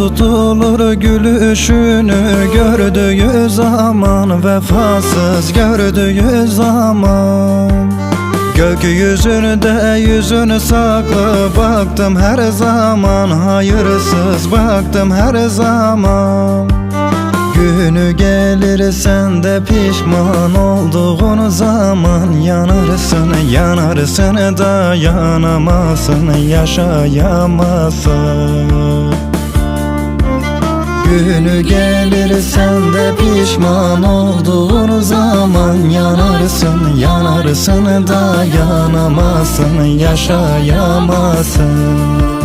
tutulur gülüşünü gördüğü zaman, vefasız gördüğü zaman. Gökyüzünde yüzünü saklı baktım her zaman, hayırsız baktım her zaman. Günü gelir sen de pişman olduğun zaman, yanarsın yanarsın dayanamazsın, yaşayamazsın. Günü gelir sen de pişman olduğun zaman, yanarsın yanarsın dayanamazsın, yaşayamazsın.